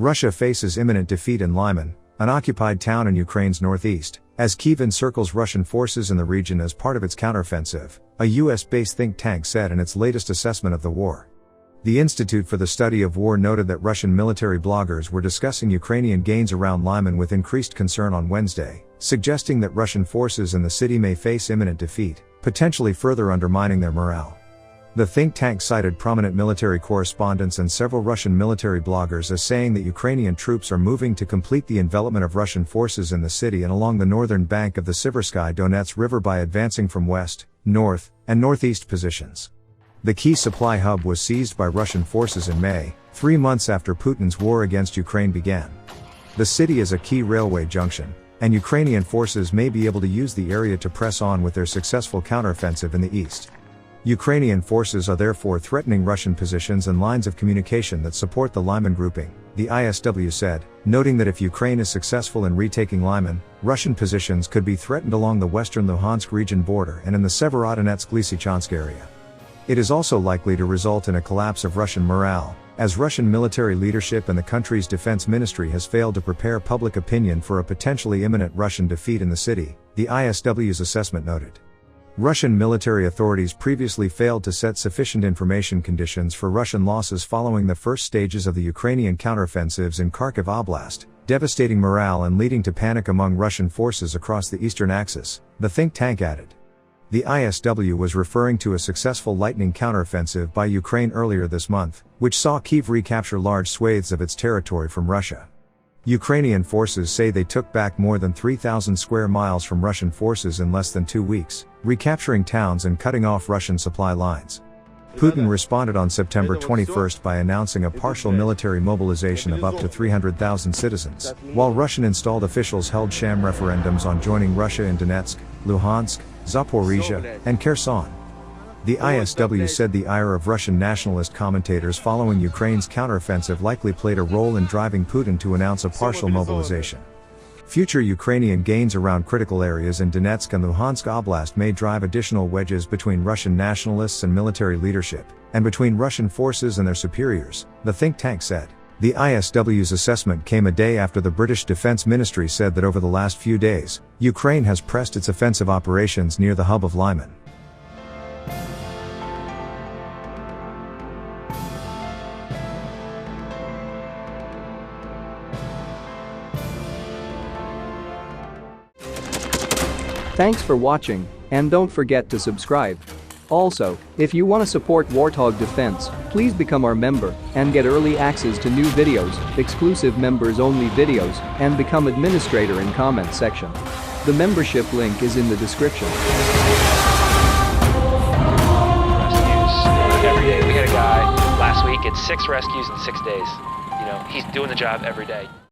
Russia faces imminent defeat in Lyman, an occupied town in Ukraine's northeast, as Kyiv encircles Russian forces in the region as part of its counteroffensive, a US-based think tank said in its latest assessment of the war. The Institute for the Study of War noted that Russian military bloggers were discussing Ukrainian gains around Lyman with increased concern on Wednesday, suggesting that Russian forces in the city may face imminent defeat, potentially further undermining their morale. The think tank cited prominent military correspondents and several Russian military bloggers as saying that Ukrainian troops are moving to complete the envelopment of Russian forces in the city and along the northern bank of the Siversky Donets River by advancing from west, north, and northeast positions. The key supply hub was seized by Russian forces in May, 3 months after Putin's war against Ukraine began. The city is a key railway junction, and Ukrainian forces may be able to use the area to press on with their successful counteroffensive in the east. Ukrainian forces are therefore threatening Russian positions and lines of communication that support the Lyman grouping, the ISW said, noting that if Ukraine is successful in retaking Lyman, Russian positions could be threatened along the western Luhansk region border and in the Severodonetsk-Lysychansk area. It is also likely to result in a collapse of Russian morale, as Russian military leadership and the country's defense ministry has failed to prepare public opinion for a potentially imminent Russian defeat in the city, the ISW's assessment noted. Russian military authorities previously failed to set sufficient information conditions for Russian losses following the first stages of the Ukrainian counteroffensives in Kharkiv Oblast, devastating morale and leading to panic among Russian forces across the eastern axis, the think tank added. The ISW was referring to a successful lightning counteroffensive by Ukraine earlier this month, which saw Kyiv recapture large swathes of its territory from Russia. Ukrainian forces say they took back more than 3,000 square miles from Russian forces in less than 2 weeks, recapturing towns and cutting off Russian supply lines. Putin responded on September 21 by announcing a partial military mobilization of up to 300,000 citizens, while Russian-installed officials held sham referendums on joining Russia in Donetsk, Luhansk, Zaporizhia, and Kherson. The ISW said the ire of Russian nationalist commentators following Ukraine's counteroffensive likely played a role in driving Putin to announce a partial mobilization. Future Ukrainian gains around critical areas in Donetsk and Luhansk Oblast may drive additional wedges between Russian nationalists and military leadership, and between Russian forces and their superiors, the think tank said. The ISW's assessment came a day after the British Defense Ministry said that over the last few days, Ukraine has pressed its offensive operations near the hub of Lyman. Thanks for watching, and don't forget to subscribe. Also, if you want to support Warthog Defense, please become our member and get early access to new videos, exclusive members-only videos, and become administrator in comment section. The membership link is in the description. Rescues every day. We had a guy last week, it's 6 rescues in 6 days. You know, he's doing the job every day.